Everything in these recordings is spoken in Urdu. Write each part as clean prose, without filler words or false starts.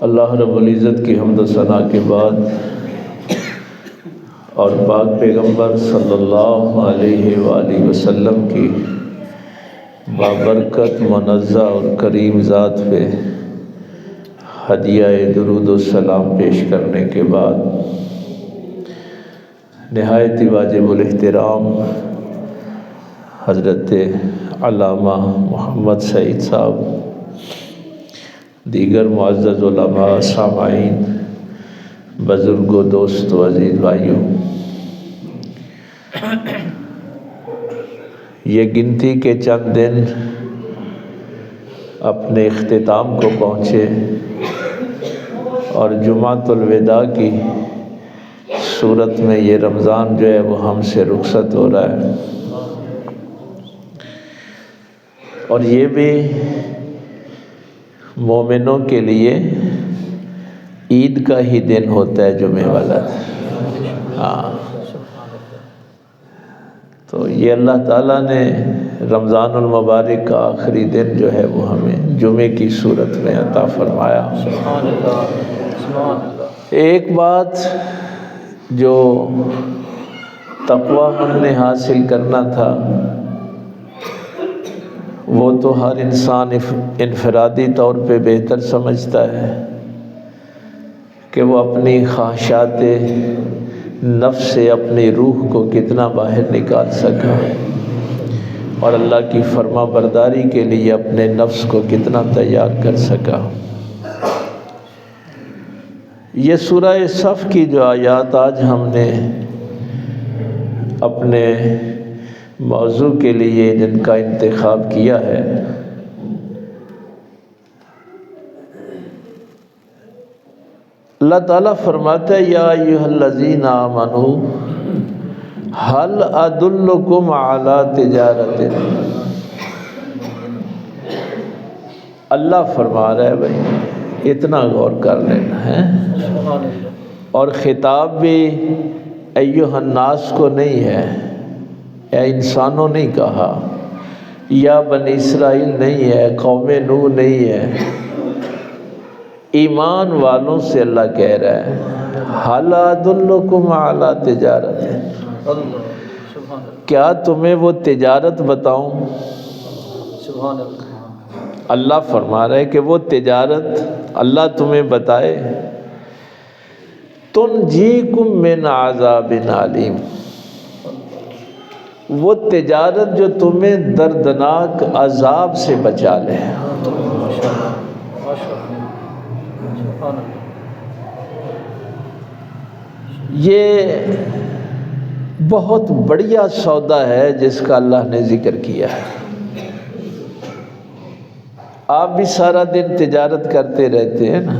اللہ رب العزت کی حمد و ثنا کے بعد اور پاک پیغمبر صلی اللہ علیہ وآلہ وسلم کی بابرکت منزہ اور کریم ذات پہ ہدیہ درود و سلام پیش کرنے کے بعد نہایت واجب الاحترام حضرت علامہ محمد سعید صاحب، دیگر معزز علماء، سامعین، بزرگوں، دوستوں، عزیز بھائیوں، یہ گنتی کے چند دن اپنے اختتام کو پہنچے اور جمعۃ الوداع کی صورت میں یہ رمضان جو ہے وہ ہم سے رخصت ہو رہا ہے، اور یہ بھی مومنوں کے لیے عید کا ہی دن ہوتا ہے، جمعہ والا۔ ہاں، تو یہ اللہ تعالیٰ نے رمضان المبارک کا آخری دن جو ہے وہ ہمیں جمعے کی صورت میں عطا فرمایا۔ ایک بات جو تقویٰ ہم نے حاصل کرنا تھا وہ تو ہر انسان انفرادی طور پہ بہتر سمجھتا ہے کہ وہ اپنی خواہشات نفس سے اپنی روح کو کتنا باہر نکال سکا اور اللہ کی فرما برداری کے لیے اپنے نفس کو کتنا تیار کر سکا۔ یہ سورہ صف کی جو آیات آج ہم نے اپنے موضوع کے لیے جن کا انتخاب کیا ہے، اللہ تعالیٰ فرماتا ہے یا ایھا الذین آمنوا هل ادلکم علی تجارت۔ اللہ فرما رہا ہے بھائی اتنا غور کر لینا ہے، اور خطاب بھی ایھا الناس کو نہیں ہے، یا انسانوں نہیں کہا، یا بنی اسرائیل نہیں ہے، قوم نوح نہیں ہے، ایمان والوں سے اللہ کہہ رہا ہے هل ادلکم علی تجارت، کیا تمہیں وہ تجارت بتاؤں؟ اللہ فرما رہا ہے کہ وہ تجارت اللہ تمہیں بتائے، تنجیکم من عذاب علیم، وہ تجارت جو تمہیں دردناک عذاب سے بچا لے۔ یہ بہت بڑھیا سودا ہے جس کا اللہ نے ذکر کیا ہے۔ آپ بھی سارا دن تجارت کرتے رہتے ہیں نا،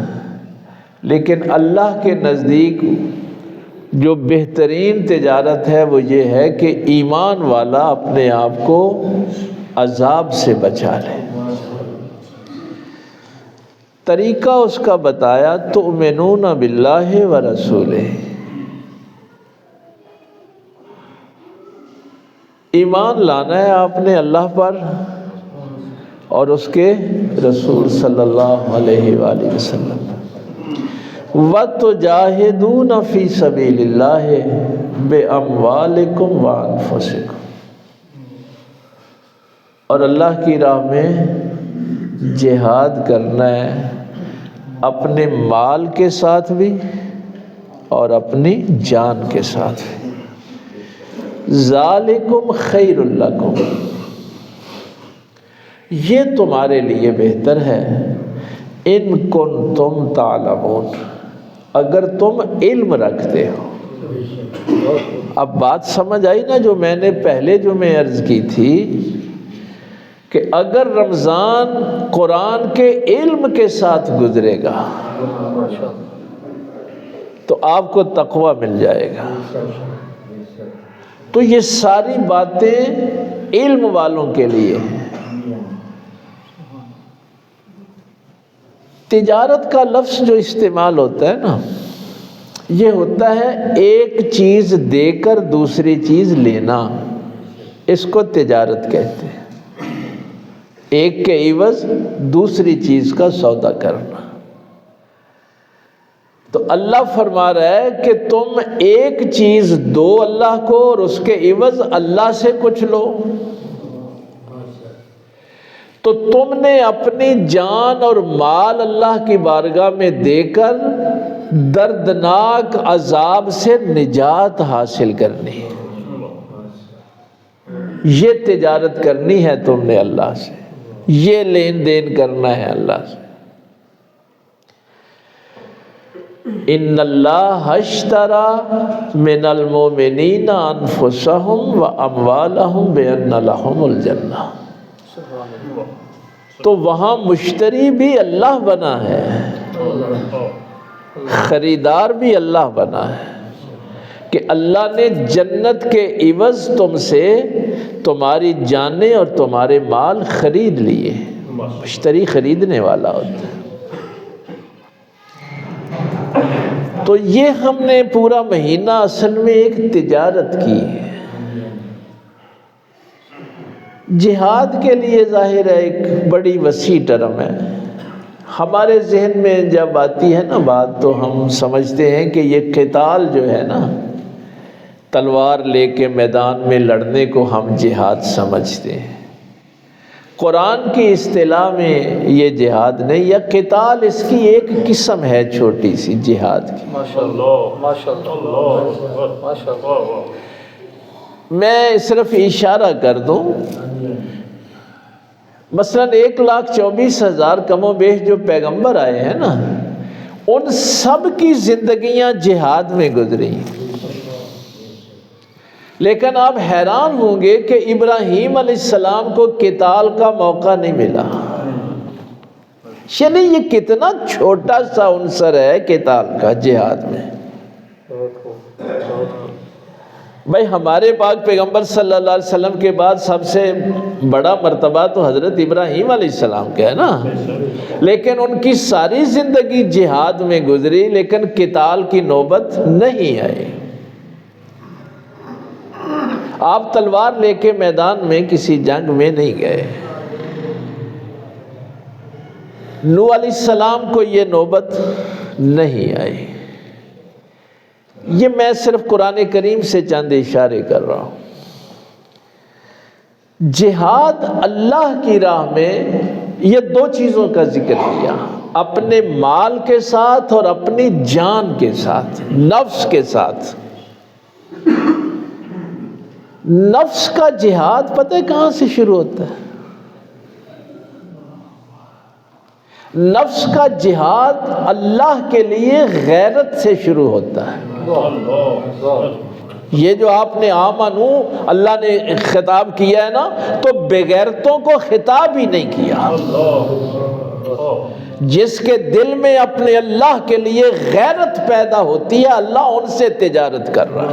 لیکن اللہ کے نزدیک جو بہترین تجارت ہے وہ یہ ہے کہ ایمان والا اپنے آپ کو عذاب سے بچا لے۔ طریقہ اس کا بتایا تؤمنون باللہ ورسولہ، ایمان لانا ہے آپ نے اللہ پر اور اس کے رسول صلی اللہ علیہ وآلہ وسلم، وَتُجَاهِدُونَ فِي سَبِيلِ اللَّهِ بِأَمْوَالِكُمْ وَأَنفُسِكُمْ، اور اللہ کی راہ میں جہاد کرنا ہے اپنے مال کے ساتھ بھی اور اپنی جان کے ساتھ بھی۔ ذَلِكُمْ خَيْرٌ لَكُمْ، یہ تمہارے لیے بہتر ہے، ان کنتم تعلمون، اگر تم علم رکھتے ہو۔ اب بات سمجھ آئی نا جو میں نے پہلے جو میں عرض کی تھی کہ اگر رمضان قرآن کے علم کے ساتھ گزرے گا تو آپ کو تقویٰ مل جائے گا۔ تو یہ ساری باتیں علم والوں کے لیے ہیں۔ تجارت کا لفظ جو استعمال ہوتا ہے نا، یہ ہوتا ہے ایک چیز دے کر دوسری چیز لینا، اس کو تجارت کہتے ہیں۔ ایک کے عوض دوسری چیز کا سودا کرنا۔ تو اللہ فرما رہا ہے کہ تم ایک چیز دو اللہ کو اور اس کے عوض اللہ سے کچھ لو. تو تم نے اپنی جان اور مال اللہ کی بارگاہ میں دے کر دردناک عذاب سے نجات حاصل کرنی ہے. یہ تجارت کرنی ہے تم نے اللہ سے، یہ لین دین کرنا ہے اللہ سے. ان اللہ اشتری من المؤمنین انفسهم واموالهم بان لهم الجنہ. تو وہاں مشتری بھی اللہ بنا ہے، خریدار بھی اللہ بنا ہے کہ اللہ نے جنت کے عوض تم سے تمہاری جانیں اور تمہارے مال خرید لیے. مشتری خریدنے والا ہوتا ہے. تو یہ ہم نے پورا مہینہ اصل میں ایک تجارت کی ہے. جہاد کے لیے ظاہر ہے ایک بڑی وسیع ٹرم ہے. ہمارے ذہن میں جب آتی ہے نا بات تو ہم سمجھتے ہیں کہ یہ قتال جو ہے نا، تلوار لے کے میدان میں لڑنے کو ہم جہاد سمجھتے ہیں. قرآن کی اصطلاح میں یہ جہاد نہیں، یا قتال اس کی ایک قسم ہے چھوٹی سی جہاد کی. میں صرف اشارہ کر دوں، مثلا 1,24,000 کم و بیش جو پیغمبر آئے ہیں نا، ان سب کی زندگیاں جہاد میں گزری. لیکن آپ حیران ہوں گے کہ ابراہیم علیہ السلام کو قتال کا موقع نہیں ملا. یعنی یہ کتنا چھوٹا سا عنصر ہے قتال کا جہاد میں. بھائی ہمارے پاک پیغمبر صلی اللہ علیہ وسلم کے بعد سب سے بڑا مرتبہ تو حضرت ابراہیم علیہ السلام کا ہے نا، لیکن ان کی ساری زندگی جہاد میں گزری، لیکن قتال کی نوبت نہیں آئی. آپ تلوار لے کے میدان میں کسی جنگ میں نہیں گئے. نوح علیہ السلام کو یہ نوبت نہیں آئی. یہ میں صرف قرآن کریم سے چند اشارے کر رہا ہوں. جہاد اللہ کی راہ میں یہ دو چیزوں کا ذکر کیا، اپنے مال کے ساتھ اور اپنی جان کے ساتھ، نفس کے ساتھ. نفس کا جہاد پتہ ہے کہاں سے شروع ہوتا ہے؟ نفس کا جہاد اللہ کے لیے غیرت سے شروع ہوتا ہے. یہ جو آپ نے آمنو اللہ نے خطاب کیا ہے نا، تو بغیرتوں کو خطاب ہی نہیں کیا. جس کے دل میں اپنے اللہ کے لیے غیرت پیدا ہوتی ہے، اللہ ان سے تجارت کر رہا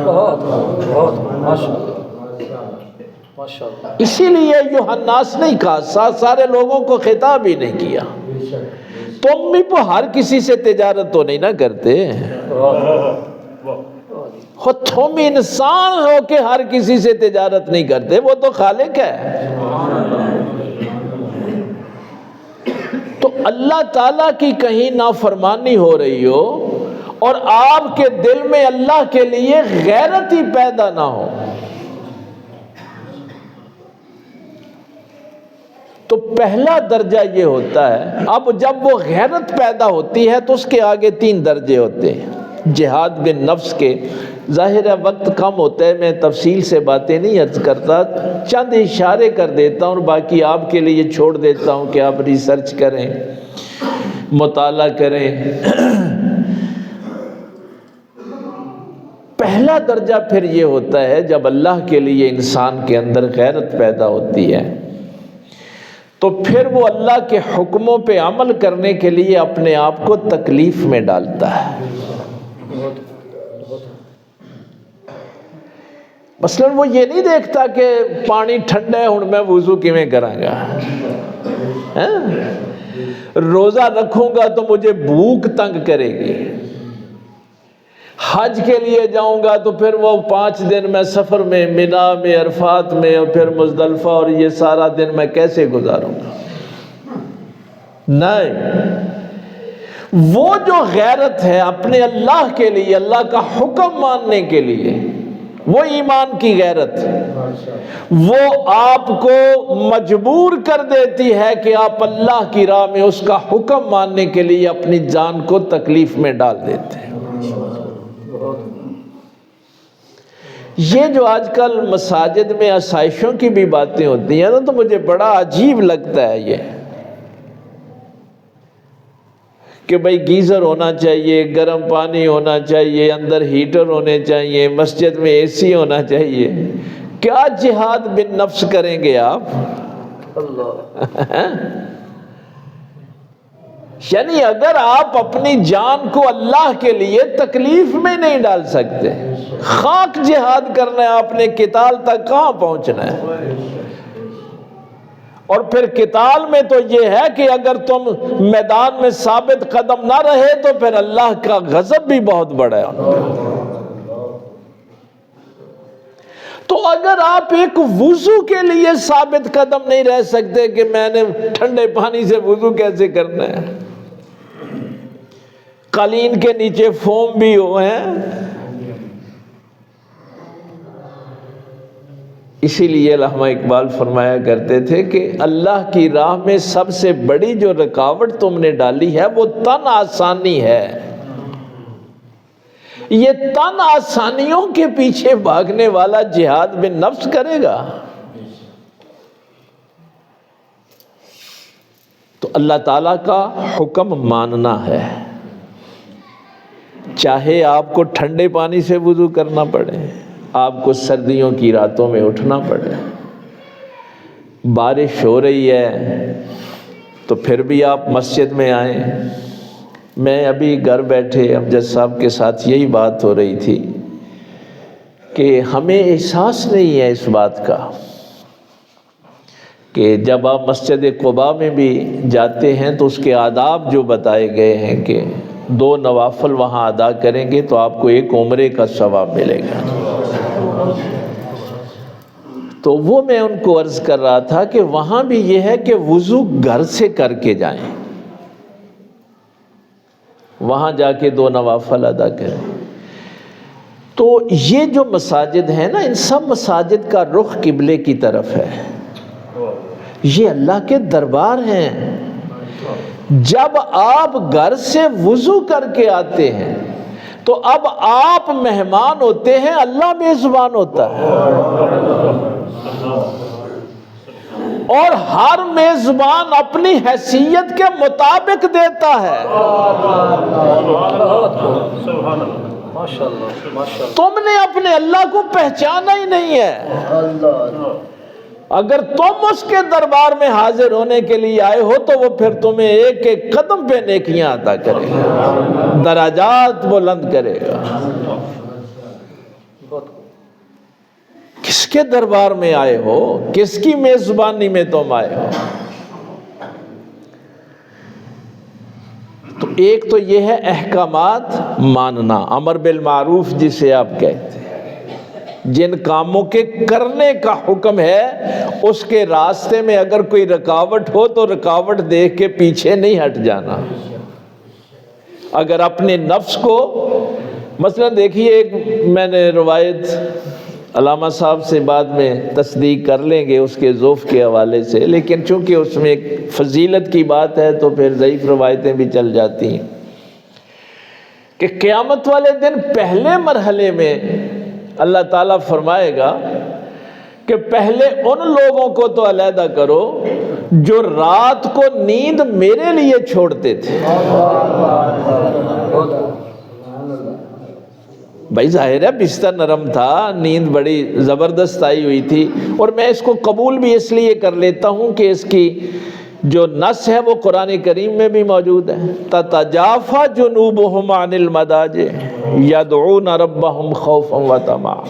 ہے. اسی لیے یوحناس نہیں کہا، سارے لوگوں کو خطاب ہی نہیں کیا. تم بھی تو ہر کسی سے تجارت تو نہیں نہ کرتے، تم انسان ہو کہ ہر کسی سے تجارت نہیں کرتے، وہ تو خالق ہے. تو اللہ تعالیٰ کی کہیں نافرمانی ہو رہی ہو اور آپ کے دل میں اللہ کے لیے غیرت ہی پیدا نہ ہو، تو پہلا درجہ یہ ہوتا ہے. اب جب وہ غیرت پیدا ہوتی ہے تو اس کے آگے 3 درجے ہوتے ہیں جہاد بن نفس کے. ظاہر ہے وقت کم ہوتا ہے، میں تفصیل سے باتیں نہیں عرض کرتا، چند اشارے کر دیتا ہوں، باقی آپ کے لیے چھوڑ دیتا ہوں کہ آپ ریسرچ کریں، مطالعہ کریں. پہلا درجہ پھر یہ ہوتا ہے جب اللہ کے لیے انسان کے اندر غیرت پیدا ہوتی ہے تو پھر وہ اللہ کے حکموں پہ عمل کرنے کے لیے اپنے آپ کو تکلیف میں ڈالتا ہے. مثلا وہ یہ نہیں دیکھتا کہ پانی ٹھنڈا ہے ہوں میں وضو کیویں کراں گا، روزہ رکھوں گا تو مجھے بھوک تنگ کرے گی، حج کے لیے جاؤں گا تو پھر وہ 5 دن میں سفر میں، مینا میں، عرفات میں، اور پھر مزدلفہ، اور یہ سارا دن میں کیسے گزاروں گا. نہیں، وہ جو غیرت ہے اپنے اللہ کے لیے، اللہ کا حکم ماننے کے لیے، وہ ایمان کی غیرت، وہ آپ کو مجبور کر دیتی ہے کہ آپ اللہ کی راہ میں اس کا حکم ماننے کے لیے اپنی جان کو تکلیف میں ڈال دیتے ہیں۔ یہ جو آج کل مساجد میں آسائشوں کی بھی باتیں ہوتی ہیں نا، تو مجھے بڑا عجیب لگتا ہے یہ کہ بھئی گیزر ہونا چاہیے، گرم پانی ہونا چاہیے، اندر ہیٹر ہونے چاہیے، مسجد میں اے سی ہونا چاہیے۔ کیا جہاد بن نفس کریں گے آپ؟ یعنی اگر آپ اپنی جان کو اللہ کے لیے تکلیف میں نہیں ڈال سکتے، خاک جہاد کرنا ہے آپ نے، قتال تک کہاں پہنچنا ہے؟ اور پھر قتال میں تو یہ ہے کہ اگر تم میدان میں ثابت قدم نہ رہے تو پھر اللہ کا غضب بھی بہت بڑا ہے۔ تو اگر آپ ایک وضو کے لیے ثابت قدم نہیں رہ سکتے کہ میں نے ٹھنڈے پانی سے وضو کیسے کرنا ہے، قالین کے نیچے فوم بھی ہو ہیں۔ اسی لیے علامہ اقبال فرمایا کرتے تھے کہ اللہ کی راہ میں سب سے بڑی جو رکاوٹ تم نے ڈالی ہے وہ تن آسانی ہے۔ یہ تن آسانیوں کے پیچھے بھاگنے والا جہاد بن نفس کرے گا؟ تو اللہ تعالیٰ کا حکم ماننا ہے، چاہے آپ کو ٹھنڈے پانی سے وضو کرنا پڑے، آپ کو سردیوں کی راتوں میں اٹھنا پڑے، بارش ہو رہی ہے تو پھر بھی آپ مسجد میں آئیں۔ میں ابھی گھر بیٹھے امجد صاحب کے ساتھ یہی بات ہو رہی تھی کہ ہمیں احساس نہیں ہے اس بات کا کہ جب آپ مسجد قباء میں بھی جاتے ہیں تو اس کے آداب جو بتائے گئے ہیں کہ 2 نوافل وہاں ادا کریں گے تو آپ کو 1 عمرے کا ثواب ملے گا۔ تو وہ میں ان کو عرض کر رہا تھا کہ وہاں بھی یہ ہے کہ وضو گھر سے کر کے جائیں، وہاں جا کے 2 نوافل ادا کریں۔ تو یہ جو مساجد ہیں نا، ان سب مساجد کا رخ قبلے کی طرف ہے، یہ اللہ کے دربار ہیں۔ جب آپ گھر سے وضو کر کے آتے ہیں تو اب آپ مہمان ہوتے ہیں، اللہ میزبان ہوتا ہے، اور ہر میزبان اپنی حیثیت کے مطابق دیتا ہے۔ تم نے اپنے اللہ کو پہچانا ہی نہیں ہے۔ اگر تم اس کے دربار میں حاضر ہونے کے لیے آئے ہو تو وہ پھر تمہیں ایک ایک قدم پہ نیکیاں عطا کرے گا، درجات بلند کرے گا۔ کس کے دربار میں آئے ہو؟ کس کی میزبانی میں تم آئے ہو؟ تو ایک تو یہ ہے احکامات ماننا، امر بالمعروف جسے آپ کہتے ہیں، جن کاموں کے کرنے کا حکم ہے اس کے راستے میں اگر کوئی رکاوٹ ہو تو رکاوٹ دیکھ کے پیچھے نہیں ہٹ جانا۔ اگر اپنے نفس کو مثلا دیکھیے، ایک میں نے روایت علامہ صاحب سے بعد میں تصدیق کر لیں گے اس کے ذوف کے حوالے سے، لیکن چونکہ اس میں ایک فضیلت کی بات ہے تو پھر ضعیف روایتیں بھی چل جاتی ہیں، کہ قیامت والے دن پہلے مرحلے میں اللہ تعالیٰ فرمائے گا کہ پہلے ان لوگوں کو تو علیحدہ کرو جو رات کو نیند میرے لیے چھوڑتے تھے۔ بھائی ظاہر ہے بستر نرم تھا، نیند بڑی زبردست آئی ہوئی تھی، اور میں اس کو قبول بھی اس لیے کر لیتا ہوں کہ اس کی جو نص ہے وہ قرآن کریم میں بھی موجود ہے، تتجافی جنوبہم عن المضاجع یدعون ربہم خوفا وطمعا۔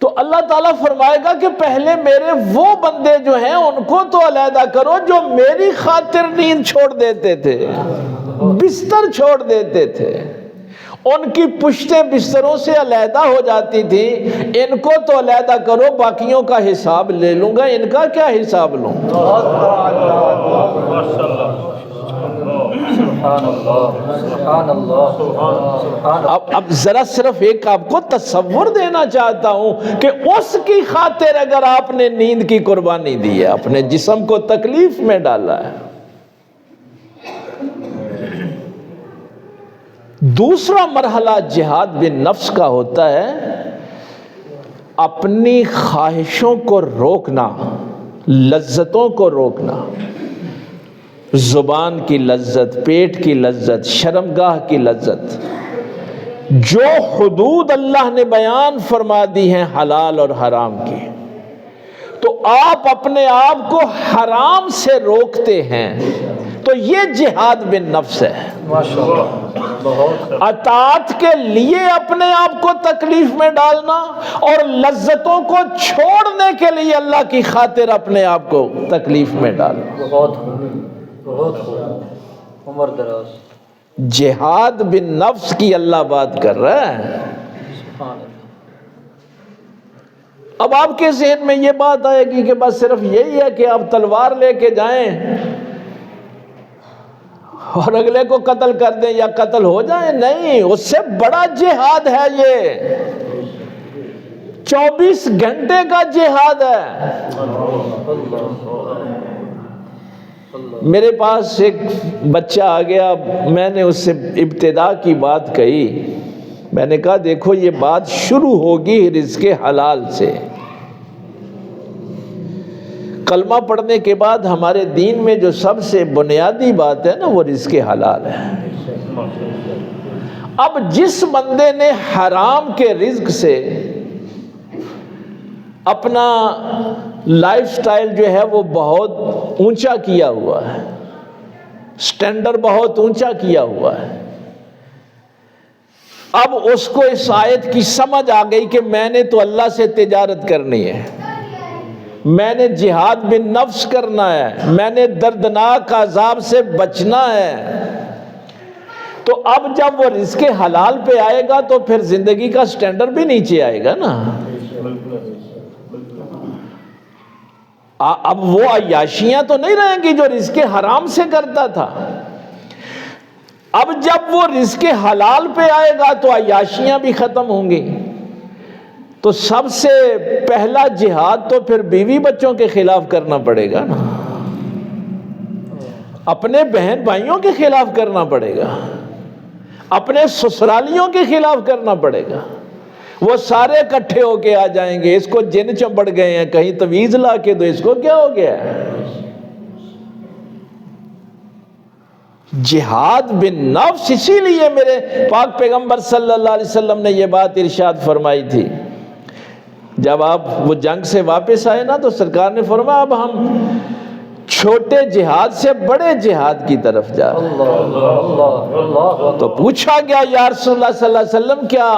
تو اللہ تعالیٰ فرمائے گا کہ پہلے میرے وہ بندے جو ہیں ان کو تو علیحدہ کرو جو میری خاطر نیند چھوڑ دیتے تھے، بستر چھوڑ دیتے تھے، ان کی پشتیں بستروں سے علیحدہ ہو جاتی تھی، ان کو تو علیحدہ کرو، باقیوں کا حساب لے لوں گا، ان کا کیا حساب لوں؟ اب ذرا صرف ایک آپ کو تصور دینا چاہتا ہوں کہ اس کی خاطر اگر آپ نے نیند کی قربانی دی ہے، اپنے جسم کو تکلیف میں ڈالا ہے۔ دوسرا مرحلہ جہاد بالنفس کا ہوتا ہے اپنی خواہشوں کو روکنا، لذتوں کو روکنا، زبان کی لذت، پیٹ کی لذت، شرمگاہ کی لذت، جو حدود اللہ نے بیان فرما دی ہیں حلال اور حرام کی، تو آپ اپنے آپ کو حرام سے روکتے ہیں، تو یہ جہاد بالنفس ہے۔ اطاعت کے لیے اپنے آپ کو تکلیف میں ڈالنا اور لذتوں کو چھوڑنے کے لیے اللہ کی خاطر اپنے آپ کو تکلیف میں ڈالنا، بہت عمر دراز۔ جہاد بالنفس کی اللہ بات کر رہا ہے۔ اب آپ کے ذہن میں یہ بات آئے گی کہ بس صرف یہی ہے کہ آپ تلوار لے کے جائیں اور اگلے کو قتل کر دیں یا قتل ہو جائیں، نہیں، اس سے بڑا جہاد ہے یہ، 24 گھنٹے کا جہاد ہے۔ میرے پاس ایک بچہ آ گیا، میں نے اس سے ابتدا کی بات کہی، میں نے کہا دیکھو یہ بات شروع ہوگی رزق حلال سے۔ کلمہ پڑھنے کے بعد ہمارے دین میں جو سب سے بنیادی بات ہے نا وہ رزق حلال ہے۔ اب جس بندے نے حرام کے رزق سے اپنا لائف سٹائل جو ہے وہ بہت اونچا کیا ہوا ہے، سٹینڈرڈ بہت اونچا کیا ہوا ہے، اب اس کو اس آیت کی سمجھ آ گئی کہ میں نے تو اللہ سے تجارت کرنی ہے، میں نے جہاد بالنفس کرنا ہے، میں نے دردناک عذاب سے بچنا ہے، تو اب جب وہ رزق حلال پہ آئے گا تو پھر زندگی کا سٹینڈرڈ بھی نیچے آئے گا نا۔ اب وہ عیاشیاں تو نہیں رہیں گی جو رزق حرام سے کرتا تھا، اب جب وہ رزق حلال پہ آئے گا تو عیاشیاں بھی ختم ہوں گی۔ تو سب سے پہلا جہاد تو پھر بیوی بچوں کے خلاف کرنا پڑے گا نا، اپنے بہن بھائیوں کے خلاف کرنا پڑے گا، اپنے سسرالیوں کے خلاف کرنا پڑے گا۔ وہ سارے اکٹھے ہو کے آ جائیں گے، اس کو جن چمبڑ گئے ہیں، کہیں تویز لا کے دو، اس کو کیا ہو گیا ہے؟ جہاد بالنفس، اسی لیے میرے پاک پیغمبر صلی اللہ علیہ وسلم نے یہ بات ارشاد فرمائی تھی، جب آپ وہ جنگ سے واپس آئے نا تو سرکار نے فرمایا اب ہم چھوٹے جہاد سے بڑے جہاد کی طرف جا رہے ہیں۔ تو پوچھا گیا یا رسول اللہ صلی اللہ علیہ وسلم کیا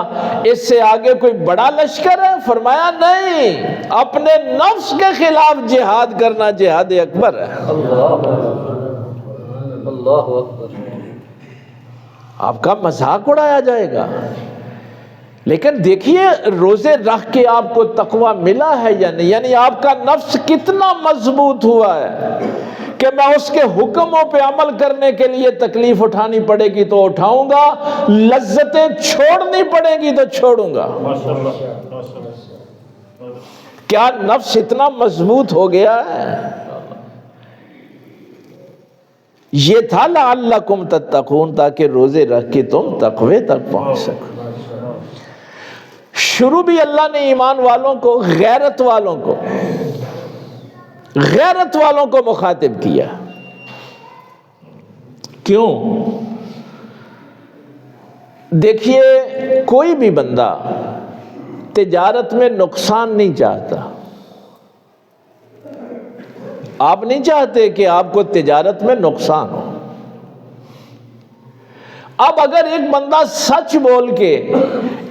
اس سے آگے کوئی بڑا لشکر ہے؟ فرمایا نہیں، اپنے نفس کے خلاف جہاد کرنا جہاد اکبر ہے۔ اللہ اکبر۔ آپ کا مذاق اڑایا جائے گا، لیکن دیکھیے روزے رکھ کے آپ کو تقویٰ ملا ہے یا نہیں، یعنی آپ کا نفس کتنا مضبوط ہوا ہے کہ میں اس کے حکموں پہ عمل کرنے کے لیے تکلیف اٹھانی پڑے گی تو اٹھاؤں گا، لذتیں چھوڑنی پڑے گی تو چھوڑوں گا۔ کیا نفس اتنا مضبوط ہو گیا ہے؟ یہ تھا لعلکم تتقون، تاکہ روزے رکھ کے تم تقوی تک پہنچ سکو۔ شروع بھی اللہ نے ایمان والوں کو، غیرت والوں کو مخاطب کیا۔ کیوں؟ دیکھیے کوئی بھی بندہ تجارت میں نقصان نہیں چاہتا، آپ نہیں چاہتے کہ آپ کو تجارت میں نقصان ہو۔ اب اگر ایک بندہ سچ بول کے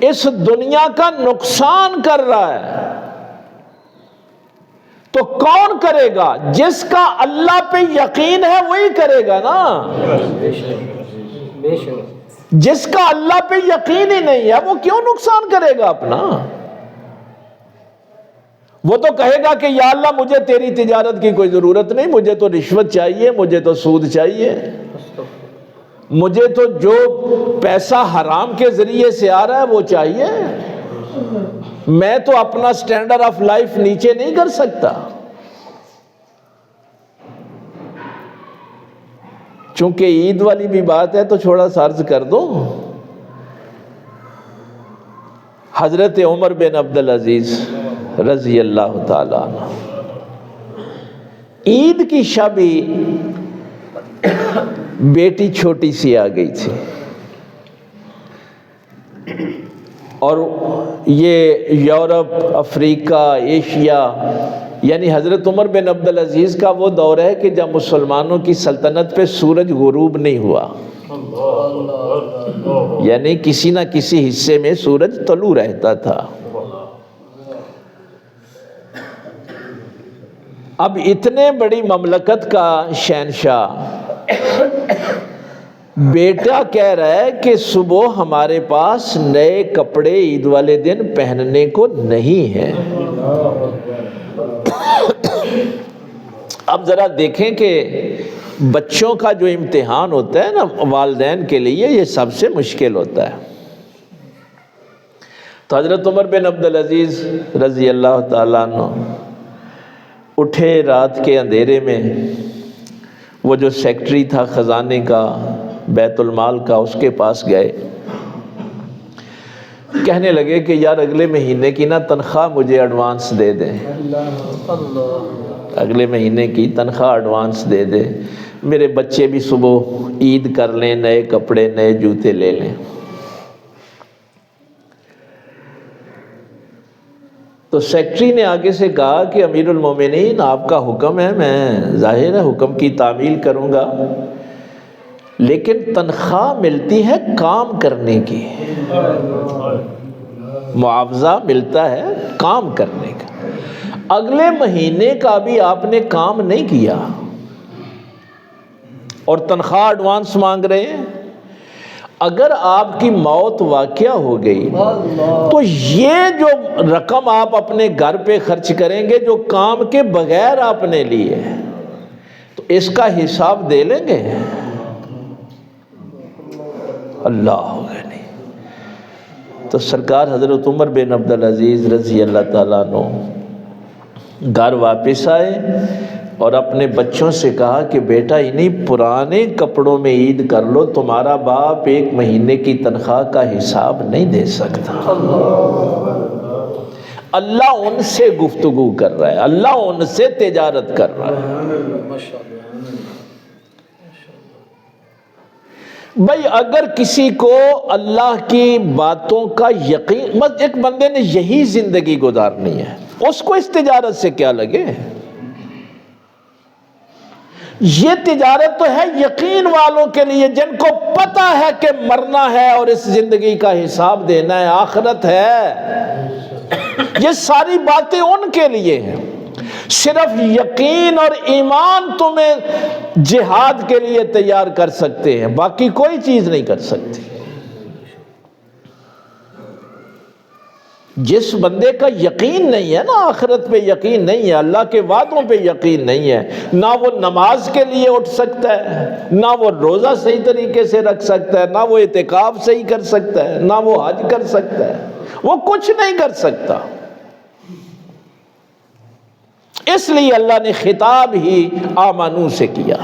اس دنیا کا نقصان کر رہا ہے تو کون کرے گا؟ جس کا اللہ پہ یقین ہے وہی کرے گا نا۔ جس کا اللہ پہ یقین ہی نہیں ہے وہ کیوں نقصان کرے گا اپنا؟ وہ تو کہے گا کہ یا اللہ مجھے تیری تجارت کی کوئی ضرورت نہیں، مجھے تو رشوت چاہیے، مجھے تو سود چاہیے۔ مجھے تو جو پیسہ حرام کے ذریعے سے آ رہا ہے وہ چاہیے، میں تو اپنا سٹینڈرڈ آف لائف نیچے نہیں کر سکتا۔ چونکہ عید والی بھی بات ہے تو تھوڑا سا عرض کر دوں۔ حضرت عمر بن عبدالعزیز رضی اللہ تعالیٰ عنہ عید کی شب ہی بیٹی چھوٹی سی آ گئی تھی، اور یہ یورپ، افریقہ، ایشیا، یعنی حضرت عمر بن عبدالعزیز کا وہ دور ہے کہ جب مسلمانوں کی سلطنت پہ سورج غروب نہیں ہوا، یعنی کسی نہ کسی حصے میں سورج طلوع رہتا تھا۔ اب اتنے بڑی مملکت کا شہنشاہ بیٹا کہہ رہا ہے کہ صبح ہمارے پاس نئے کپڑے عید والے دن پہننے کو نہیں ہیں۔ اب ذرا دیکھیں کہ بچوں کا جو امتحان ہوتا ہے نا والدین کے لیے، یہ سب سے مشکل ہوتا ہے۔ تو حضرت عمر بن عبدالعزیز رضی اللہ تعالیٰ عنہ اٹھے رات کے اندھیرے میں، وہ جو سیکٹری تھا خزانے کا، بیت المال کا، اس کے پاس گئے، کہنے لگے کہ یار اگلے مہینے کی نا تنخواہ مجھے ایڈوانس دے دیں، اگلے مہینے کی تنخواہ ایڈوانس دے دیں، میرے بچے بھی صبح عید کر لیں، نئے کپڑے نئے جوتے لے لیں۔ تو سیکٹری نے آگے سے کہا کہ امیر المومنین آپ کا حکم ہے، میں ظاہر ہے حکم کی تعمیل کروں گا، لیکن تنخواہ ملتی ہے کام کرنے کی، معاوضہ ملتا ہے کام کرنے کا، اگلے مہینے کا بھی آپ نے کام نہیں کیا اور تنخواہ ایڈوانس مانگ رہے ہیں۔ اگر آپ کی موت واقعہ ہو گئی تو یہ جو رقم آپ اپنے گھر پہ خرچ کریں گے جو کام کے بغیر آپ نے لی ہے، تو اس کا حساب دے لیں گے؟ اللہ غنی۔ تو سرکار حضرت عمر بن عبدالعزیز رضی اللہ تعالیٰ عنہ گھر واپس آئے اور اپنے بچوں سے کہا کہ بیٹا انہیں پرانے کپڑوں میں عید کر لو، تمہارا باپ ایک مہینے کی تنخواہ کا حساب نہیں دے سکتا۔ اللہ ان سے گفتگو کر رہا ہے، اللہ ان سے تجارت کر رہا ہے۔ بھائی اگر کسی کو اللہ کی باتوں کا یقین، بس ایک بندے نے یہی زندگی گزارنی ہے، اس کو اس تجارت سے کیا لگے؟ یہ تجارت تو ہے یقین والوں کے لیے، جن کو پتہ ہے کہ مرنا ہے اور اس زندگی کا حساب دینا ہے، آخرت ہے۔ یہ ساری باتیں ان کے لیے ہیں۔ صرف یقین اور ایمان تمہیں جہاد کے لیے تیار کر سکتے ہیں، باقی کوئی چیز نہیں کر سکتی۔ جس بندے کا یقین نہیں ہے نا، آخرت پہ یقین نہیں ہے، اللہ کے وعدوں پہ یقین نہیں ہے، نہ وہ نماز کے لیے اٹھ سکتا ہے، نہ وہ روزہ صحیح طریقے سے رکھ سکتا ہے، نہ وہ اعتکاف صحیح کر سکتا ہے، نہ وہ حج کر سکتا ہے، وہ کچھ نہیں کر سکتا۔ اس لیے اللہ نے خطاب ہی آمنو سے کیا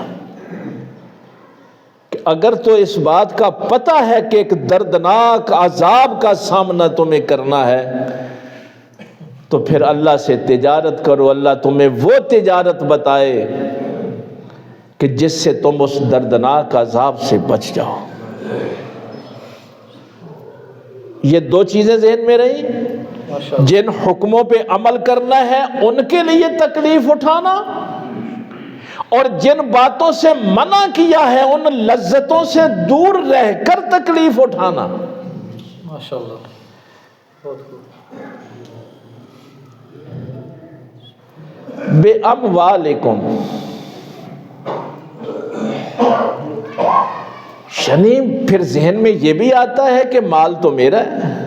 کہ اگر تو اس بات کا پتہ ہے کہ ایک دردناک عذاب کا سامنا تمہیں کرنا ہے تو پھر اللہ سے تجارت کرو، اللہ تمہیں وہ تجارت بتائے کہ جس سے تم اس دردناک عذاب سے بچ جاؤ۔ یہ دو چیزیں ذہن میں رہی، جن حکموں پہ عمل کرنا ہے ان کے لیے تکلیف اٹھانا، اور جن باتوں سے منع کیا ہے ان لذتوں سے دور رہ کر تکلیف اٹھانا۔ ماشاءاللہ، بہت خوب۔ بے اموالکم، یعنی پھر ذہن میں یہ بھی آتا ہے کہ مال تو میرا ہے،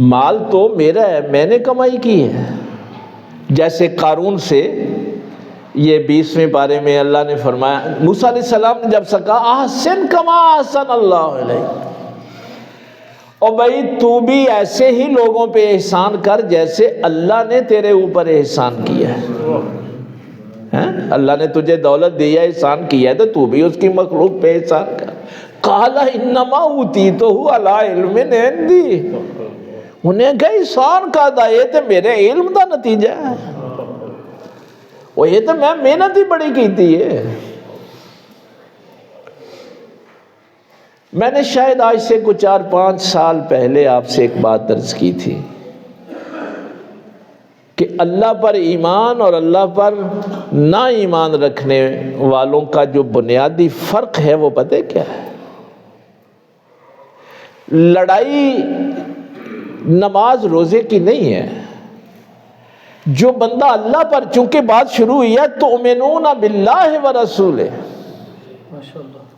مال تو میرا ہے، میں نے کمائی کی ہے۔ جیسے قارون سے یہ 20ویں پارے میں اللہ نے فرمایا، موسیٰ علیہ السلام نے جب سے کہا احسن کما احسن اللہ علیہ، اور بھائی تو بھی ایسے ہی لوگوں پہ احسان کر جیسے اللہ نے تیرے اوپر احسان کیا ہے۔ اللہ نے تجھے دولت دی ہے، احسان کیا ہے، تو تو بھی اس کی مخلوق پہ احسان کر۔ قال انما اوتیتہ علی علم عندی، انہیں کہا احسان کا دا یہ تو میرے علم دا نتیجہ ہے، وہ یہ تو میں محنت ہی بڑی کی تھی ہے۔ میں نے شاید آج سے کچھ 4-5 سال پہلے آپ سے ایک بات عرض کی تھی کہ اللہ پر ایمان اور اللہ پر نا ایمان رکھنے والوں کا جو بنیادی فرق ہے وہ پتہ کیا ہے؟ لڑائی نماز روزے کی نہیں ہے۔ جو بندہ اللہ پر، چونکہ بات شروع ہوئی ہے تؤمنون باللہ ورسولہ،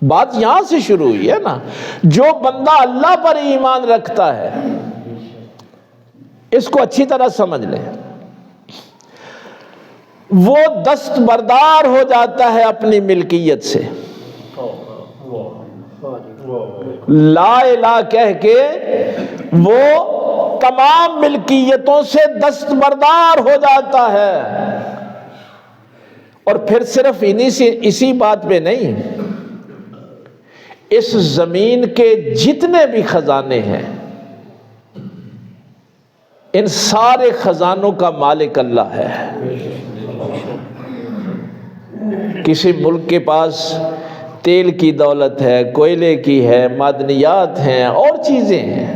بات یہاں سے شروع ہوئی ہے نا، جو بندہ اللہ پر ایمان رکھتا ہے، اس کو اچھی طرح سمجھ لیں، وہ دستبردار ہو جاتا ہے اپنی ملکیت سے، لا الہ کہہ کے وہ تمام ملکیتوں سے دستبردار ہو جاتا ہے۔ اور پھر صرف اسی بات پہ نہیں، اس زمین کے جتنے بھی خزانے ہیں ان سارے خزانوں کا مالک اللہ ہے۔ کسی ملک کے پاس تیل کی دولت ہے، کوئلے کی ہے، معدنیات ہیں اور چیزیں ہیں،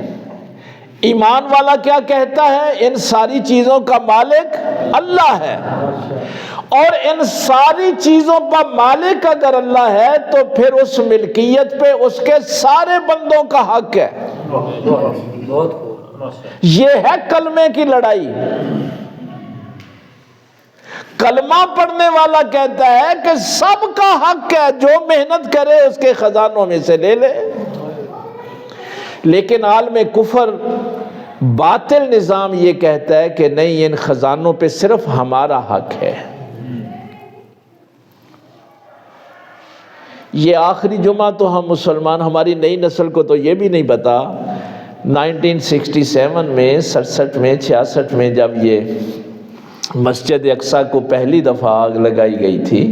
ایمان والا کیا کہتا ہے؟ ان ساری چیزوں کا مالک اللہ ہے، اور ان ساری چیزوں کا مالک اگر اللہ ہے تو پھر اس ملکیت پہ اس کے سارے بندوں کا حق ہے۔ یہ ہے کلمے کی لڑائی۔ کلمہ پڑھنے والا کہتا ہے کہ سب کا حق ہے، جو محنت کرے اس کے خزانوں میں سے لے لے، لیکن عالم کفر باطل نظام یہ کہتا ہے کہ نہیں، ان خزانوں پہ صرف ہمارا حق ہے۔ یہ آخری جمعہ تو ہم مسلمان، ہماری نئی نسل کو تو یہ بھی نہیں پتا، 1967 میں 67 میں 66 میں جب یہ مسجد اقصیٰ کو پہلی دفعہ آگ لگائی گئی تھی،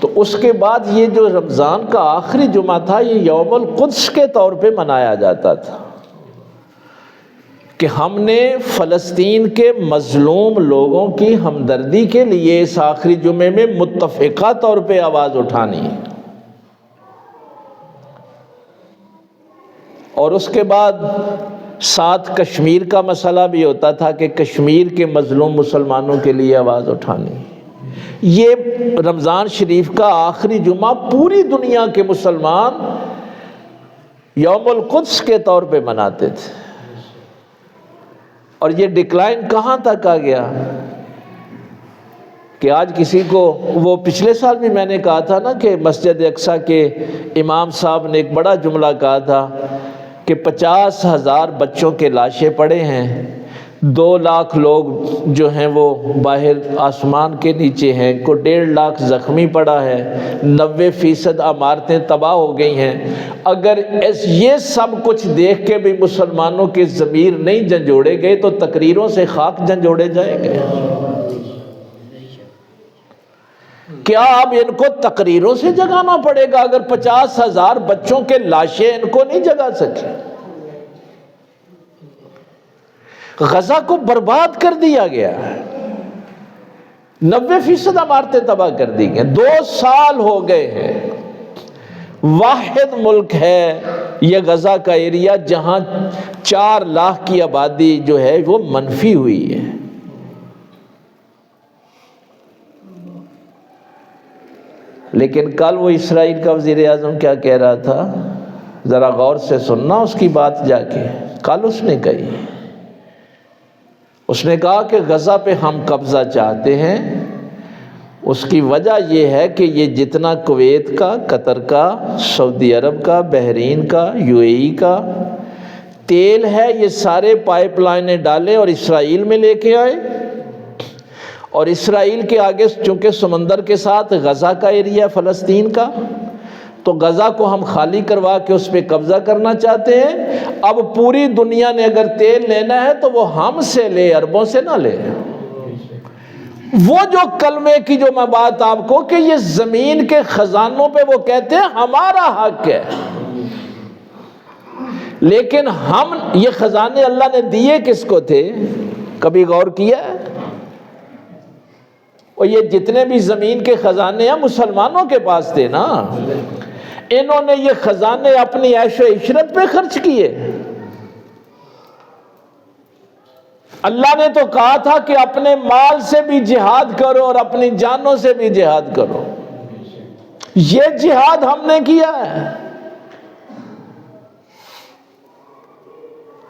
تو اس کے بعد یہ جو رمضان کا آخری جمعہ تھا یہ یوم القدس کے طور پہ منایا جاتا تھا کہ ہم نے فلسطین کے مظلوم لوگوں کی ہمدردی کے لیے اس آخری جمعے میں متفقہ طور پہ آواز اٹھانی ہے۔ اور اس کے بعد ساتھ کشمیر کا مسئلہ بھی ہوتا تھا کہ کشمیر کے مظلوم مسلمانوں کے لیے آواز اٹھانی۔ یہ رمضان شریف کا آخری جمعہ پوری دنیا کے مسلمان یوم القدس کے طور پہ مناتے تھے، اور یہ ڈکلائن کہاں تک آ گیا کہ آج کسی کو، وہ پچھلے سال بھی میں نے کہا تھا نا کہ مسجد اقصیٰ کے امام صاحب نے ایک بڑا جملہ کہا تھا کہ 50,000 بچوں کے لاشیں پڑے ہیں، 2 لاکھ لوگ جو ہیں وہ باہر آسمان کے نیچے ہیں، کو 1.5 لاکھ زخمی پڑا ہے، 90% عمارتیں تباہ ہو گئی ہیں۔ اگر یہ سب کچھ دیکھ کے بھی مسلمانوں کے ضمیر نہیں جھنجھوڑے گئے تو تقریروں سے خاک جھنجھوڑے جائیں گے۔ کیا اب ان کو تقریروں سے جگانا پڑے گا؟ اگر 50,000 بچوں کے لاشیں ان کو نہیں جگا سکے۔ غزہ کو برباد کر دیا گیا، 90% عمارتیں تباہ کر دی گئی، 2 سال ہو گئے ہیں۔ واحد ملک ہے یہ غزہ کا ایریا جہاں 4 لاکھ کی آبادی جو ہے وہ منفی ہوئی ہے۔ لیکن کل وہ اسرائیل کا وزیر اعظم کیا کہہ رہا تھا، ذرا غور سے سننا اس کی بات جا کے۔ کل اس نے کہی، اس نے کہا کہ غزہ پہ ہم قبضہ چاہتے ہیں، اس کی وجہ یہ ہے کہ یہ جتنا کویت کا، قطر کا، سعودی عرب کا، بحرین کا، UAE کا تیل ہے، یہ سارے پائپ لائنیں ڈالیں اور اسرائیل میں لے کے آئے، اور اسرائیل کے آگے چونکہ سمندر کے ساتھ غزہ کا ایریا فلسطین کا، تو غزہ کو ہم خالی کروا کے اس پہ قبضہ کرنا چاہتے ہیں۔ اب پوری دنیا نے اگر تیل لینا ہے تو وہ ہم سے لے، عربوں سے نہ لے۔ وہ جو کلمے کی جو میں بات آپ کو کہ یہ زمین کے خزانوں پہ وہ کہتے ہیں ہمارا حق ہے، لیکن ہم یہ خزانے اللہ نے دیے کس کو تھے؟ کبھی غور کیا ہے؟ اور یہ جتنے بھی زمین کے خزانے ہیں مسلمانوں کے پاس تھے نا، انہوں نے یہ خزانے اپنی عیش و عشرت پہ خرچ کیے۔ اللہ نے تو کہا تھا کہ اپنے مال سے بھی جہاد کرو اور اپنی جانوں سے بھی جہاد کرو، یہ جہاد ہم نے کیا ہے۔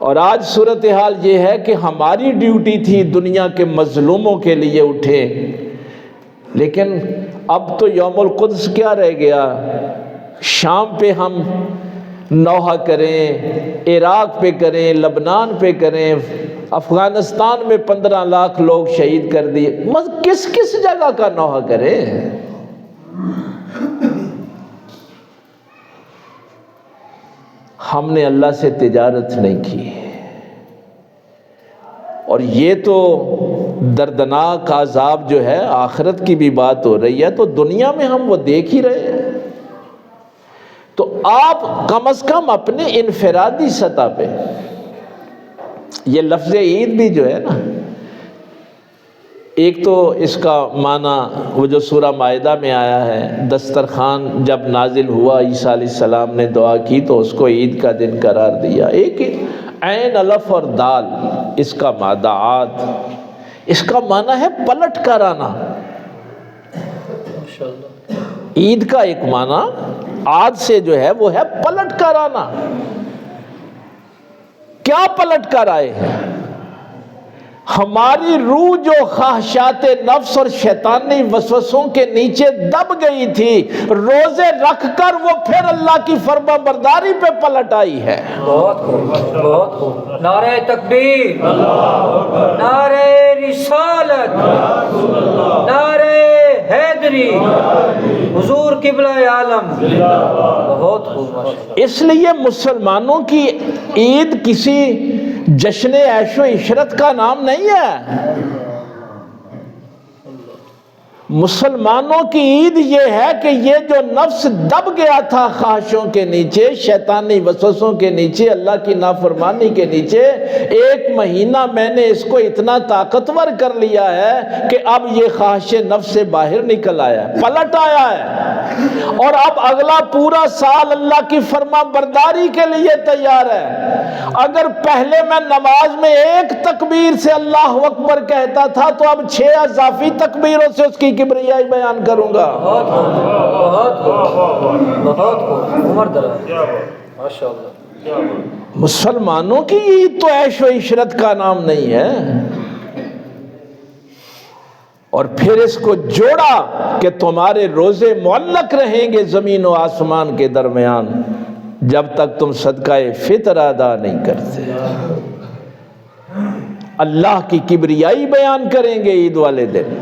اور آج صورتحال یہ ہے کہ ہماری ڈیوٹی تھی دنیا کے مظلوموں کے لیے اٹھے، لیکن اب تو یوم القدس کیا رہ گیا؟ شام پہ ہم نوحہ کریں، عراق پہ کریں، لبنان پہ کریں، افغانستان میں 15 لاکھ لوگ شہید کر دیے، کس کس جگہ کا نوحہ کریں؟ ہم نے اللہ سے تجارت نہیں کی، اور یہ تو دردناک عذاب جو ہے آخرت کی بھی بات ہو رہی ہے، تو دنیا میں ہم وہ دیکھ ہی رہے ہیں۔ تو آپ کم از کم اپنے انفرادی سطح پہ یہ لفظ عید بھی جو ہے نا، ایک تو اس کا معنی وہ جو سورہ مائدہ میں آیا ہے، دسترخوان جب نازل ہوا عیسیٰ علیہ السلام نے دعا کی تو اس کو عید کا دن قرار دیا۔ ایک عین الف اور دال اس کا مادہ عاد، اس کا معنی ہے پلٹ کر آنا۔ عید کا ایک معنی عاد سے جو ہے وہ ہے پلٹ کر آنا۔ کیا پلٹ کر آئے ہیں؟ ہماری روح جو خواہشات نفس اور شیطانی وسوسوں کے نیچے دب گئی تھی، روزے رکھ کر وہ پھر اللہ کی فرما برداری پہ پلٹ آئی ہے۔ بہت خوب، بہت خوب۔ نعرہ تکبیر، نعرہ رسالت، نعرہ حیدری، حضور قبلہ عالم، بہت خوب۔ اس لیے مسلمانوں کی عید کسی جشن عیش و عشرت کا نام نہیں ہے۔ مسلمانوں کی عید یہ ہے کہ یہ جو نفس دب گیا تھا خواہشوں کے نیچے، شیطانی وسوسوں کے نیچے، اللہ کی نافرمانی کے نیچے، ایک مہینہ میں نے اس کو اتنا طاقتور کر لیا ہے کہ اب یہ خواہش نفس سے باہر نکل آیا ہے، پلٹ آیا ہے، اور اب اگلا پورا سال اللہ کی فرما برداری کے لیے تیار ہے۔ اگر پہلے میں نماز میں ایک تکبیر سے اللہ اکبر کہتا تھا تو اب 6 اضافی تکبیروں سے اس کی کبریائی بیان کروں گا۔ بہت خوب، بہت خوب، عمر دراز، ماشاءاللہ۔ مسلمانوں کی عید تو عیش و عشرت کا نام نہیں ہے۔ اور پھر اس کو جوڑا کہ تمہارے روزے معلق رہیں گے زمین و آسمان کے درمیان جب تک تم صدقہ فطر ادا نہیں کرتے۔ اللہ کی کبریائی بیان کریں گے عید والے دن۔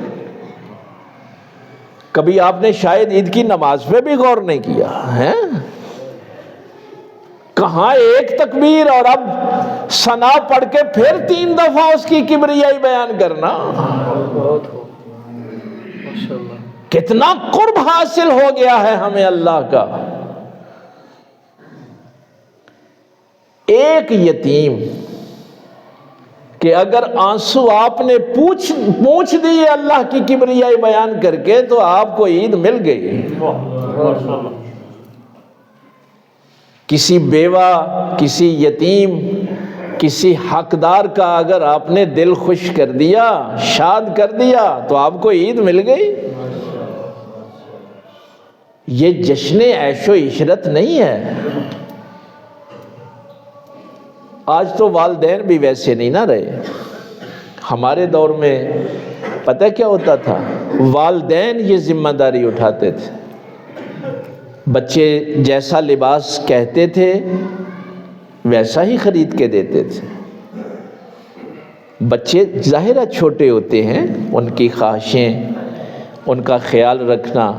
کبھی آپ نے شاید عید کی نماز پہ بھی غور نہیں کیا ہے؟ کہاں ایک تکبیر اور اب ثنا پڑھ کے پھر 3 دفعہ اس کی کبریائی بیان کرنا۔ بہت خوب، ماشاءاللہ۔ کتنا قرب حاصل ہو گیا ہے ہمیں اللہ کا۔ ایک یتیم کہ اگر آنسو آپ نے پوچھ دیے اللہ کی کبریائی بیان کر کے تو آپ کو عید مل گئی۔ کسی بیوہ، کسی یتیم، کسی حقدار کا اگر آپ نے دل خوش کر دیا، شاد کر دیا تو آپ کو عید مل گئی۔ یہ جشن عیش و عشرت نہیں ہے۔ آج تو والدین بھی ویسے نہیں نہ رہے۔ ہمارے دور میں پتہ کیا ہوتا تھا؟ والدین یہ ذمہ داری اٹھاتے تھے، بچے جیسا لباس کہتے تھے ویسا ہی خرید کے دیتے تھے۔ بچے ظاہر ہے چھوٹے ہوتے ہیں، ان کی خواہشیں، ان کا خیال رکھنا۔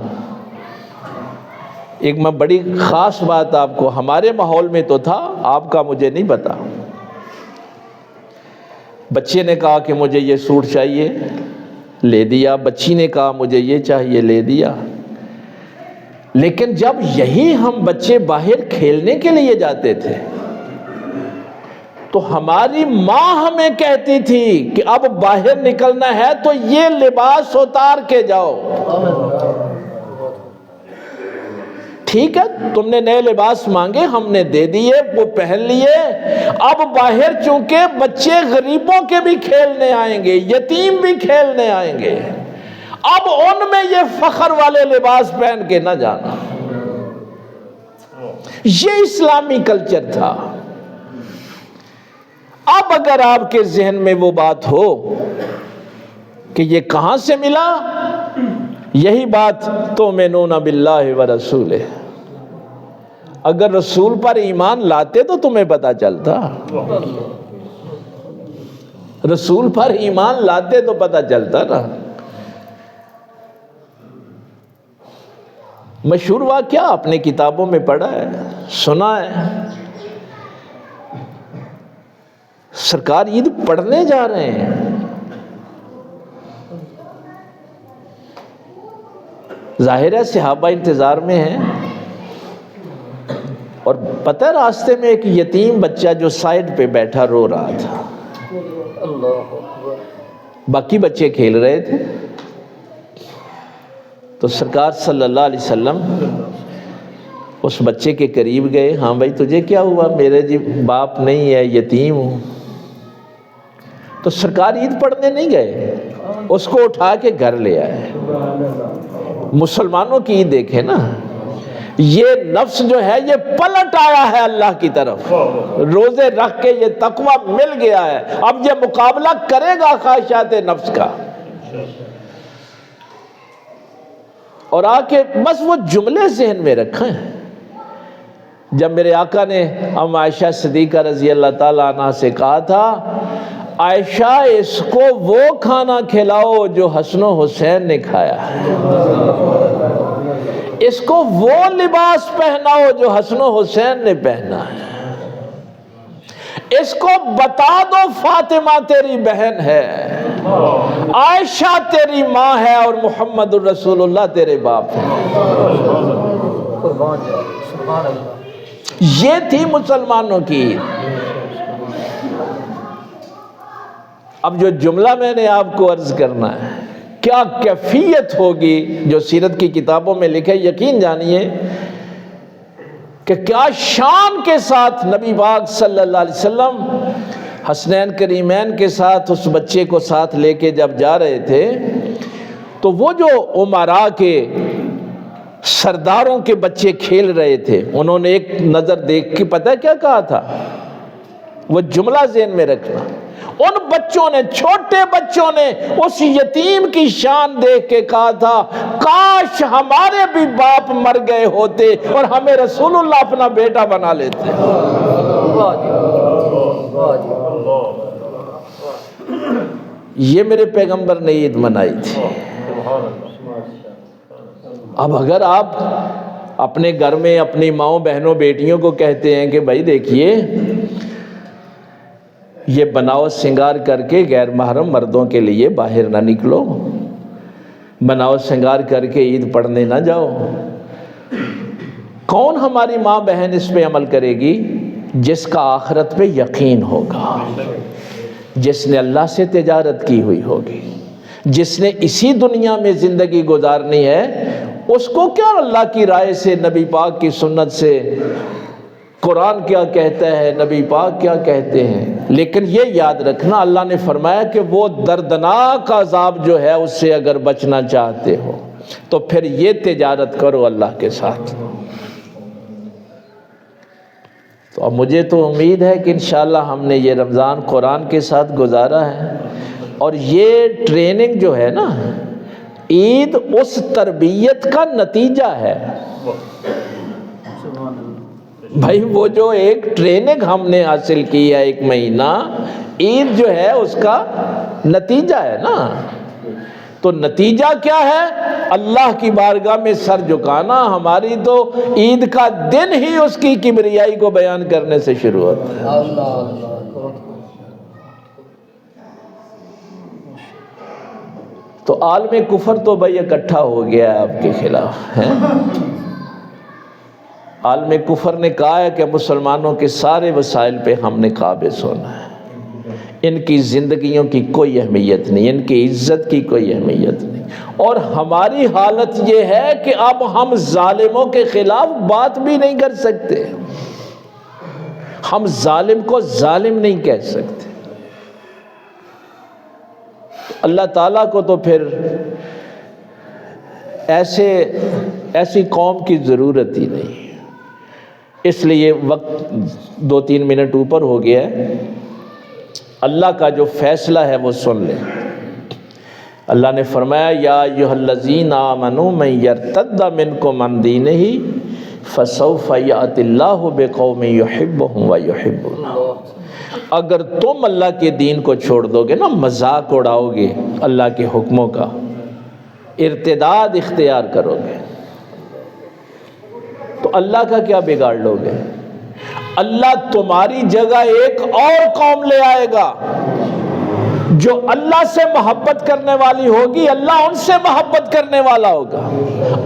ایک میں بڑی خاص بات آپ کو، ہمارے ماحول میں تو تھا، آپ کا مجھے نہیں پتا، بچے نے کہا کہ مجھے یہ سوٹ چاہیے، لے دیا، بچی نے کہا مجھے یہ چاہیے، لے دیا۔ لیکن جب یہی ہم بچے باہر کھیلنے کے لیے جاتے تھے تو ہماری ماں ہمیں کہتی تھی کہ اب باہر نکلنا ہے تو یہ لباس اتار کے جاؤ۔ ٹھیک ہے، تم نے نئے لباس مانگے، ہم نے دے دیے، وہ پہن لیے۔ اب باہر چونکہ بچے غریبوں کے بھی کھیلنے آئیں گے، یتیم بھی کھیلنے آئیں گے، اب ان میں یہ فخر والے لباس پہن کے نہ جانا۔ یہ اسلامی کلچر تھا۔ اب اگر آپ کے ذہن میں وہ بات ہو کہ یہ کہاں سے ملا، یہی بات تؤمنون باللہ ورسولہ، اگر رسول پر ایمان لاتے تو تمہیں پتا چلتا، رسول پر ایمان لاتے تو پتا چلتا نا۔ مشہور واقعہ آپ نے کتابوں میں پڑھا ہے، سنا ہے، سرکار عید پڑھنے جا رہے ہیں، ظاہر ہے صحابہ انتظار میں ہیں، اور پتہ ہے راستے میں ایک یتیم بچہ جو سائیڈ پہ بیٹھا رو رہا تھا، باقی بچے کھیل رہے تھے، تو سرکار صلی اللہ علیہ وسلم اس بچے کے قریب گئے۔ ہاں بھائی تجھے کیا ہوا؟ میرے جی باپ نہیں ہے، یتیم ہوں۔ تو سرکار عید پڑھنے نہیں گئے، اس کو اٹھا کے گھر لے آئے۔ مسلمانوں کی عید دیکھیں نا، یہ نفس جو ہے یہ پلٹ آیا ہے اللہ کی طرف، روزے رکھ کے یہ تقوی مل گیا ہے، اب یہ مقابلہ کرے گا خواہشات نفس کا۔ اور آ کے بس وہ جملے ذہن میں رکھیں، جب میرے آقا نے ام عائشہ صدیقہ رضی اللہ تعالیٰ عنہ سے کہا تھا، عائشہ اس کو وہ کھانا کھلاؤ جو حسن و حسین نے کھایا ہے، اس کو وہ لباس پہناؤ جو حسن و حسین نے پہنا ہے، اس کو بتا دو فاطمہ تیری بہن ہے، عائشہ تیری ماں ہے، اور محمد الرسول اللہ تیرے باپ ہے۔ یہ تھی مسلمانوں کی عید۔ اب جو جملہ میں نے آپ کو عرض کرنا ہے، کیا کیفیت ہوگی جو سیرت کی کتابوں میں لکھے، یقین جانیے کہ کیا شان کے ساتھ نبی پاک صلی اللہ علیہ وسلم حسنین کریمین کے ساتھ اس بچے کو ساتھ لے کے جب جا رہے تھے، تو وہ جو امراء کے سرداروں کے بچے کھیل رہے تھے، انہوں نے ایک نظر دیکھ کے پتہ کیا کہا تھا؟ وہ جملہ ذہن میں رکھنا، ان بچوں نے، چھوٹے بچوں نے اس یتیم کی شان دیکھ کے کہا تھا، کاش ہمارے بھی باپ مر گئے ہوتے اور ہمیں رسول اللہ اپنا بیٹا بنا لیتے۔ یہ میرے پیغمبر نے عید منائی تھی۔ اب اگر آپ اپنے گھر میں اپنی ماؤں بہنوں بیٹیوں کو کہتے ہیں کہ بھائی دیکھیے یہ بناؤ سنگار کر کے غیر محرم مردوں کے لیے باہر نہ نکلو، بناؤ سنگار کر کے عید پڑھنے نہ جاؤ، کون ہماری ماں بہن اس پہ عمل کرے گی؟ جس کا آخرت پہ یقین ہوگا، جس نے اللہ سے تجارت کی ہوئی ہوگی، جس نے اسی دنیا میں زندگی گزارنی ہے، اس کو کیا اللہ کی رائے سے، نبی پاک کی سنت سے، قرآن کیا کہتا ہے، نبی پاک کیا کہتے ہیں۔ لیکن یہ یاد رکھنا، اللہ نے فرمایا کہ وہ دردناک عذاب جو ہے اس سے اگر بچنا چاہتے ہو تو پھر یہ تجارت کرو اللہ کے ساتھ۔ تو اب مجھے تو امید ہے کہ انشاءاللہ ہم نے یہ رمضان قرآن کے ساتھ گزارا ہے، اور یہ ٹریننگ جو ہے نا، عید اس تربیت کا نتیجہ ہے۔ بھائی وہ جو ایک ٹریننگ ہم نے حاصل کی ہے 1 مہینہ، عید جو ہے اس کا نتیجہ ہے نا۔ تو نتیجہ کیا ہے؟ اللہ کی بارگاہ میں سر جھکانا۔ ہماری تو عید کا دن ہی اس کی کبریائی کو بیان کرنے سے شروع ہوتا ہے۔ اللہ اللہ، تو عالم کفر تو بھائی اکٹھا ہو گیا ہے آپ کے خلاف ہے۔ عالم کفر نے کہا ہے کہ مسلمانوں کے سارے وسائل پہ ہم نے قابض ہونا ہے، ان کی زندگیوں کی کوئی اہمیت نہیں، ان کی عزت کی کوئی اہمیت نہیں۔ اور ہماری حالت یہ ہے کہ اب ہم ظالموں کے خلاف بات بھی نہیں کر سکتے، ہم ظالم کو ظالم نہیں کہہ سکتے۔ اللہ تعالیٰ کو تو پھر ایسی قوم کی ضرورت ہی نہیں۔ اس لیے وقت 2-3 منٹ اوپر ہو گیا ہے، اللہ کا جو فیصلہ ہے وہ سن لیں۔ اللہ نے فرمایا یا ایھا الذین آمنوا من یرتد منکم عن دینہ فسوف یأتی اللہ بقوم یحبہم ویحبونہ۔ اگر تم اللہ کے دین کو چھوڑ دو گے نا، مذاق اڑاؤ گے اللہ کے حکموں کا، ارتداد اختیار کرو گے، تو اللہ کا کیا بگاڑ لو گے؟ اللہ تمہاری جگہ ایک اور قوم لے آئے گا جو اللہ سے محبت کرنے والی ہوگی، اللہ ان سے محبت کرنے والا ہوگا۔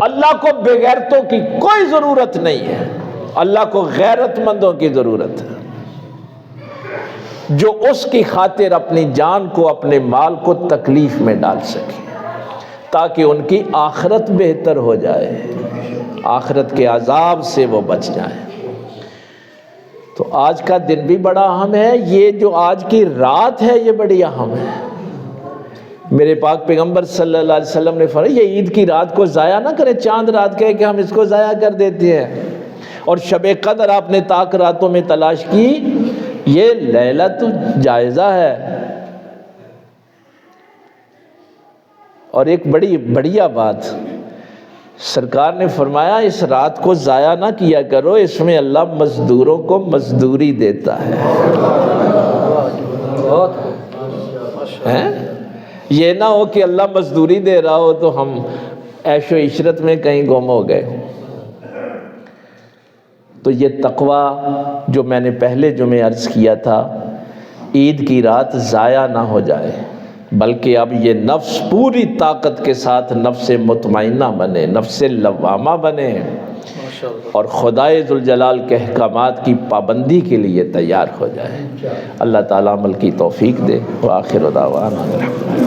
اللہ کو بغیرتوں کی کوئی ضرورت نہیں ہے، اللہ کو غیرت مندوں کی ضرورت ہے، جو اس کی خاطر اپنی جان کو، اپنے مال کو تکلیف میں ڈال سکے تاکہ ان کی آخرت بہتر ہو جائے، آخرت کے عذاب سے وہ بچ جائیں۔ تو آج کا دن بھی بڑا اہم ہے، یہ جو آج کی رات ہے یہ بڑی اہم ہے۔ میرے پاک پیغمبر صلی اللہ علیہ وسلم نے فرمایا یہ عید کی رات کو ضائع نہ کریں، چاند رات کہے کہ ہم اس کو ضائع کر دیتے ہیں۔ اور شب قدر آپ نے طاق راتوں میں تلاش کی، یہ لیلۃ جائزہ ہے۔ اور ایک بڑی بڑھیا بات سرکار نے فرمایا، اس رات کو ضائع نہ کیا کرو، اس میں اللہ مزدوروں کو مزدوری دیتا ہے۔ یہ نہ ہو کہ اللہ مزدوری دے رہا ہو تو ہم عیش و عشرت میں کہیں گم ہو گئے ہوں۔ تو یہ تقوی جو میں نے پہلے جمعے عرض کیا تھا، عید کی رات ضائع نہ ہو جائے، بلکہ اب یہ نفس پوری طاقت کے ساتھ نفس مطمئنہ بنے، نفس لوامہ بنے، اور خدائے ذوالجلال کے احکامات کی پابندی کے لیے تیار ہو جائے۔ اللہ تعالیٰ عمل کی توفیق دے۔ وآخر دعوانا الحمدللہ۔